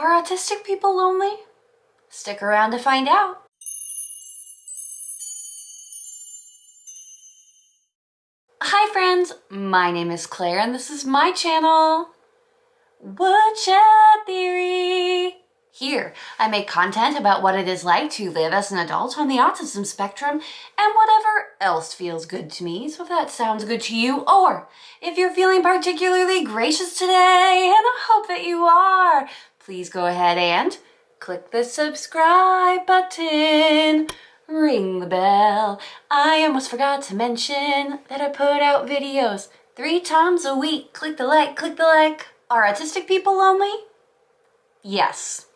Are autistic people lonely? Stick around to find out. Hi friends, my name is Claire and this is my channel, Woodshed Theory. Here, I make content about what it is like to live as an adult on the autism spectrum and whatever else feels good to me. So if that sounds good to you, or if you're feeling particularly gracious today, and I hope that you are, please go ahead and click the subscribe button. Ring the bell. I almost forgot to mention that I put out videos 3 times a week. Click the like, click the like. Are autistic people lonely? Yes.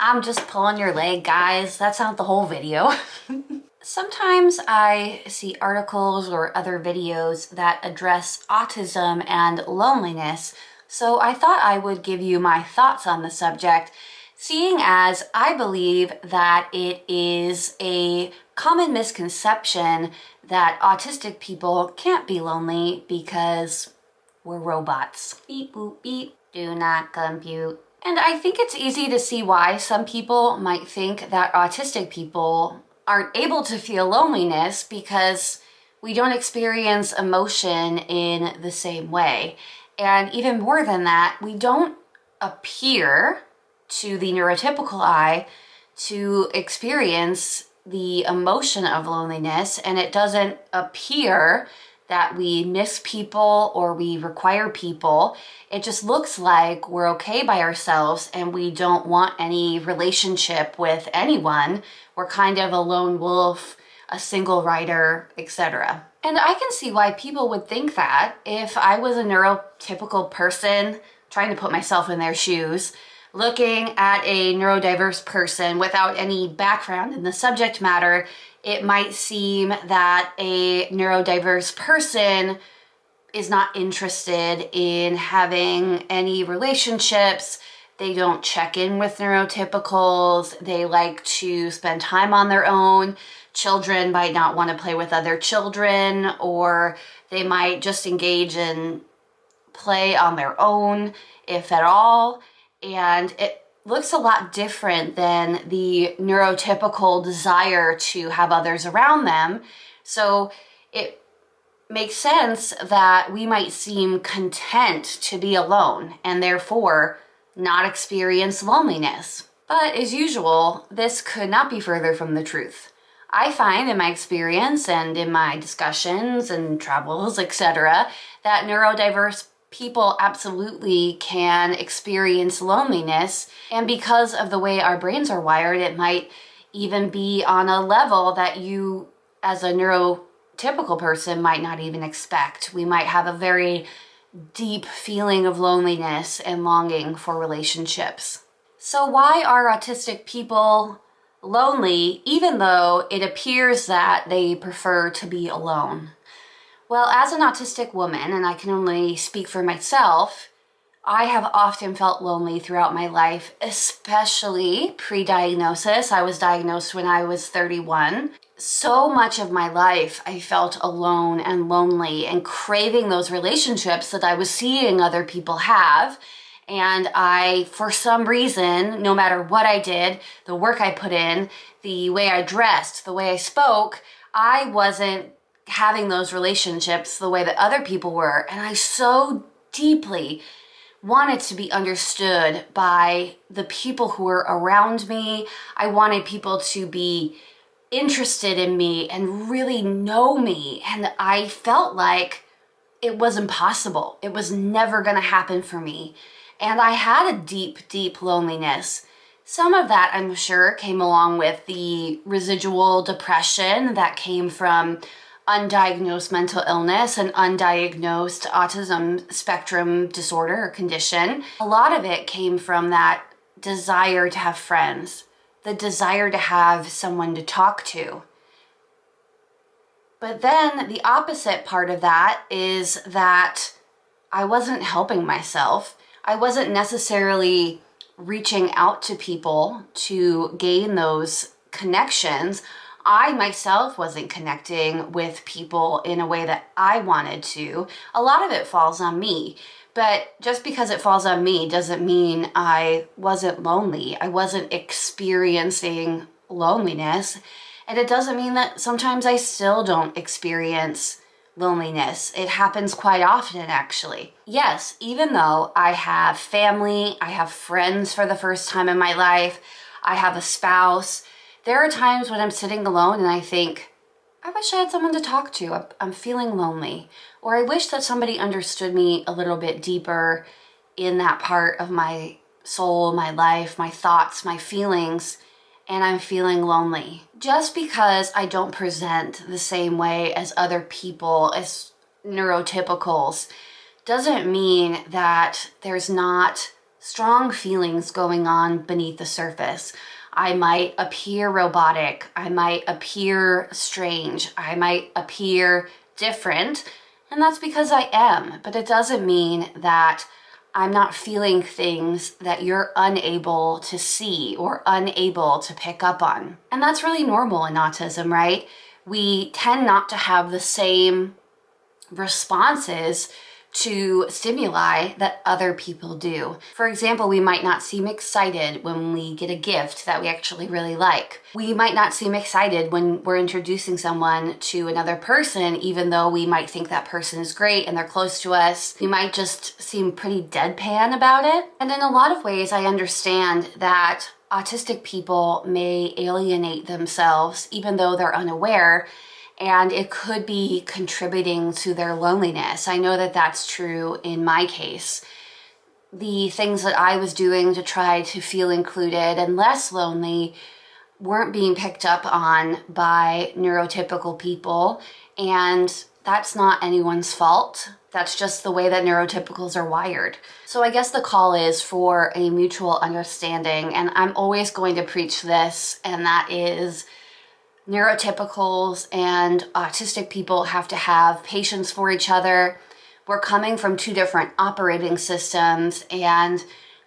I'm just pulling your leg, guys. That's not the whole video. Sometimes I see articles or other videos that address autism and loneliness, so I thought I would give you my thoughts on the subject, seeing as I believe that it is a common misconception that autistic people can't be lonely because we're robots. Beep, boop, beep. Do not compute. And I think it's easy to see why some people might think that autistic people aren't able to feel loneliness because we don't experience emotion in the same way. And even more than that, we don't appear to the neurotypical eye to experience the emotion of loneliness, and it doesn't appear that we miss people or we require people. It just looks like we're okay by ourselves and we don't want any relationship with anyone. We're kind of a lone wolf, a single rider, etc. And I can see why people would think that. If I was a neurotypical person, trying to put myself in their shoes, looking at a neurodiverse person without any background in the subject matter, it might seem that a neurodiverse person is not interested in having any relationships. They don't check in with neurotypicals. They like to spend time on their own. Children might not want to play with other children, or they might just engage in play on their own, if at all. And it looks a lot different than the neurotypical desire to have others around them. So it makes sense that we might seem content to be alone and therefore not experience loneliness. But as usual, this could not be further from the truth. I find in my experience and in my discussions and travels, etc., that neurodiverse people absolutely can experience loneliness, and because of the way our brains are wired, it might even be on a level that you as a neurotypical person might not even expect. We might have a very deep feeling of loneliness and longing for relationships. So why are autistic people lonely even though it appears that they prefer to be alone? Well, as an autistic woman, and I can only speak for myself, I have often felt lonely throughout my life, especially pre-diagnosis. I was diagnosed when I was 31. So much of my life I felt alone and lonely and craving those relationships that I was seeing other people have. And I, for some reason, no matter what I did, the work I put in, the way I dressed, the way I spoke, I wasn't having those relationships the way that other people were. And I so deeply wanted to be understood by the people who were around me. I wanted people to be interested in me and really know me. And I felt like it was impossible. It was never going to happen for me. And I had a deep, deep loneliness. Some of that, I'm sure, came along with the residual depression that came from undiagnosed mental illness and undiagnosed autism spectrum disorder or condition. A lot of it came from that desire to have friends, the desire to have someone to talk to. But then the opposite part of that is that I wasn't helping myself. I wasn't necessarily reaching out to people to gain those connections. I myself wasn't connecting with people in a way that I wanted to. A lot of it falls on me, But just because it falls on me doesn't mean I wasn't lonely. I wasn't experiencing loneliness. And it doesn't mean that sometimes I still don't experience loneliness. It happens quite often, actually. Yes, even though I have family, I have friends for the first time in my life, I have a spouse, there are times when I'm sitting alone and I think, I wish I had someone to talk to. I'm feeling lonely. Or I wish that somebody understood me a little bit deeper in that part of my soul, my life, my thoughts, my feelings, and I'm feeling lonely. Just because I don't present the same way as other people, as neurotypicals, doesn't mean that there's not strong feelings going on beneath the surface. I might appear robotic, I might appear strange, I might appear different, and that's because I am, but it doesn't mean that I'm not feeling things that you're unable to see or unable to pick up on. And that's really normal in autism, right? We tend not to have the same responses to stimuli that other people do. For example, we might not seem excited when we get a gift that we actually really like. We might not seem excited when we're introducing someone to another person, even though we might think that person is great and they're close to us. We might just seem pretty deadpan about it. And in a lot of ways, I understand that autistic people may alienate themselves, even though they're unaware, and it could be contributing to their loneliness. I know that that's true in my case. The things that I was doing to try to feel included and less lonely weren't being picked up on by neurotypical people, and that's not anyone's fault. That's just the way that neurotypicals are wired. So I guess the call is for a mutual understanding, and I'm always going to preach this, and that is neurotypicals and autistic people have to have patience for each other. We're coming from two different operating systems, and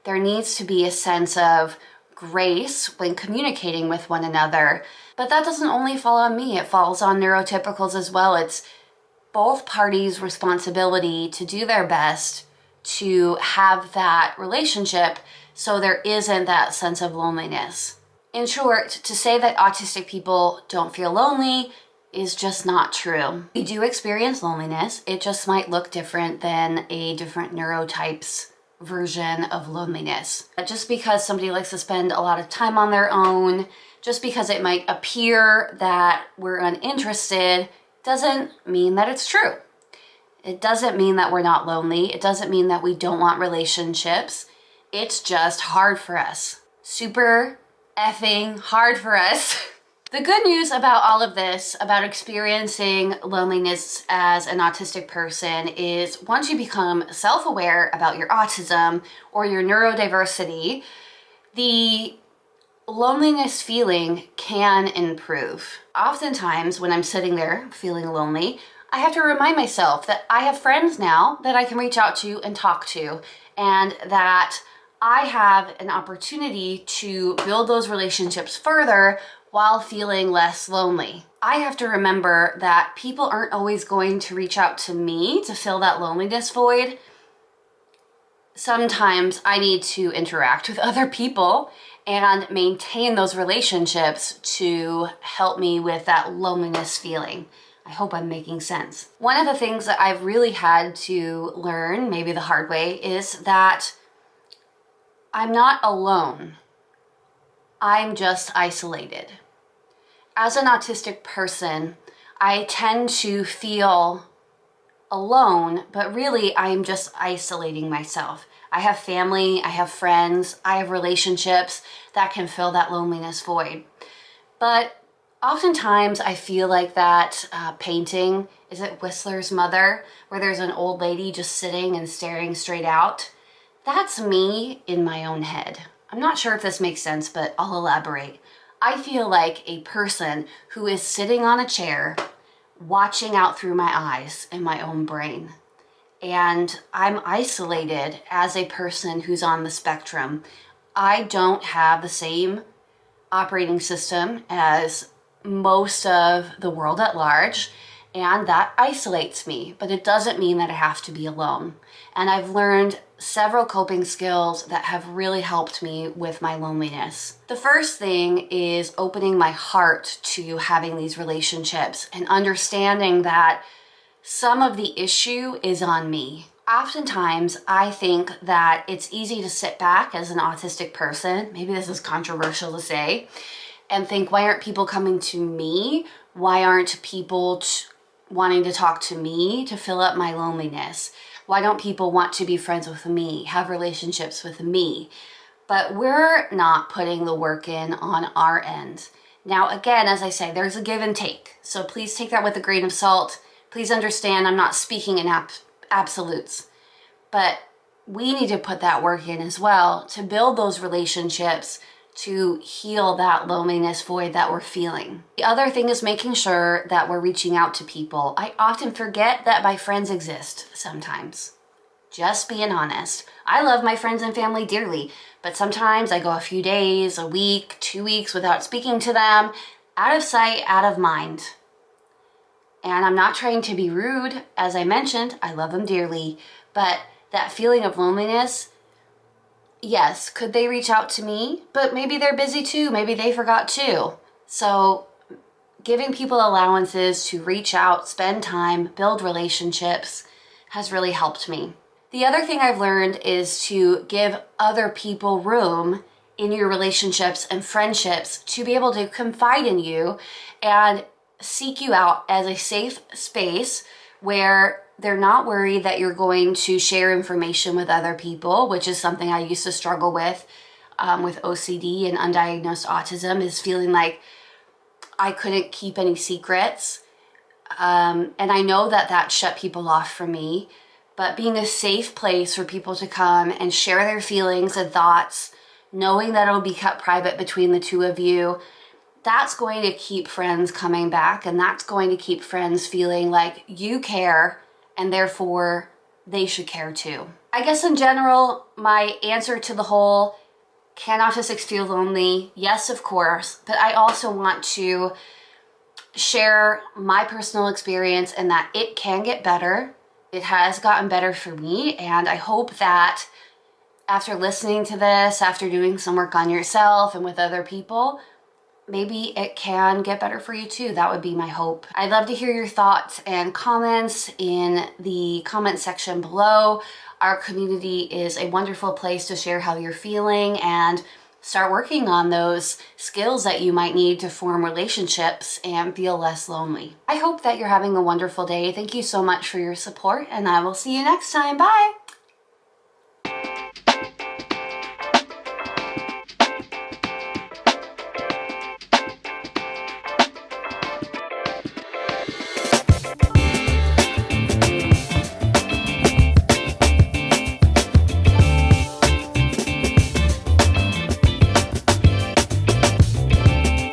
there needs to be a sense of grace when communicating with one another. But that doesn't only fall on me, it falls on neurotypicals as well. It's both parties' responsibility to do their best to have that relationship so there isn't that sense of loneliness. In short, to say that autistic people don't feel lonely is just not true. We do experience loneliness. It just might look different than a different neurotype's version of loneliness. Just because somebody likes to spend a lot of time on their own, just because it might appear that we're uninterested, doesn't mean that it's true. It doesn't mean that we're not lonely. It doesn't mean that we don't want relationships. It's just hard for us. Super effing hard for us. The good news about all of this, about experiencing loneliness as an autistic person, is once you become self-aware about your autism or your neurodiversity, the loneliness feeling can improve. Oftentimes when I'm sitting there feeling lonely, I have to remind myself that I have friends now that I can reach out to and talk to, and that I have an opportunity to build those relationships further while feeling less lonely. I have to remember that people aren't always going to reach out to me to fill that loneliness void. Sometimes I need to interact with other people and maintain those relationships to help me with that loneliness feeling. I hope I'm making sense. One of the things that I've really had to learn, maybe the hard way, is that I'm not alone. I'm just isolated. As an autistic person, I tend to feel alone, but really I'm just isolating myself. I have family, I have friends, I have relationships that can fill that loneliness void. But oftentimes I feel like that painting, is it Whistler's Mother, where there's an old lady just sitting and staring straight out? That's me in my own head. I'm not sure if this makes sense, but I'll elaborate. I feel like a person who is sitting on a chair, watching out through my eyes in my own brain. And I'm isolated as a person who's on the spectrum. I don't have the same operating system as most of the world at large, and that isolates me, but it doesn't mean that I have to be alone. And I've learned several coping skills that have really helped me with my loneliness. The first thing is opening my heart to having these relationships and understanding that some of the issue is on me. Oftentimes, I think that it's easy to sit back as an autistic person, maybe this is controversial to say, and think, why aren't people coming to me? Why aren't people wanting to talk to me to fill up my loneliness? Why don't people want to be friends with me, have relationships with me? But we're not putting the work in on our end. Now, again, as I say, there's a give and take. So please take that with a grain of salt. Please understand I'm not speaking in absolutes. But we need to put that work in as well to build those relationships, to heal that loneliness void that we're feeling. The other thing is making sure that we're reaching out to people. I often forget that my friends exist sometimes. Just being honest. I love my friends and family dearly, but sometimes I go a few days, a week, 2 weeks without speaking to them, out of sight, out of mind. And I'm not trying to be rude. As I mentioned, I love them dearly, but that feeling of loneliness, yes, could they reach out to me? But maybe they're busy too. Maybe they forgot too. So giving people allowances to reach out, spend time, build relationships has really helped me. The other thing I've learned is to give other people room in your relationships and friendships to be able to confide in you and seek you out as a safe space where they're not worried that you're going to share information with other people, which is something I used to struggle with OCD and undiagnosed autism, is feeling like I couldn't keep any secrets. And I know that that shut people off from me, but being a safe place for people to come and share their feelings and thoughts, knowing that it'll be kept private between the two of you, that's going to keep friends coming back, and that's going to keep friends feeling like you care and therefore they should care too. I guess in general, my answer to the whole, can autistics feel lonely? Yes, of course, but I also want to share my personal experience and that it can get better. It has gotten better for me, and I hope that after listening to this, after doing some work on yourself and with other people, maybe it can get better for you too. That would be my hope. I'd love to hear your thoughts and comments in the comment section below. Our community is a wonderful place to share how you're feeling and start working on those skills that you might need to form relationships and feel less lonely. I hope that you're having a wonderful day. Thank you so much for your support, and I will see you next time. Bye!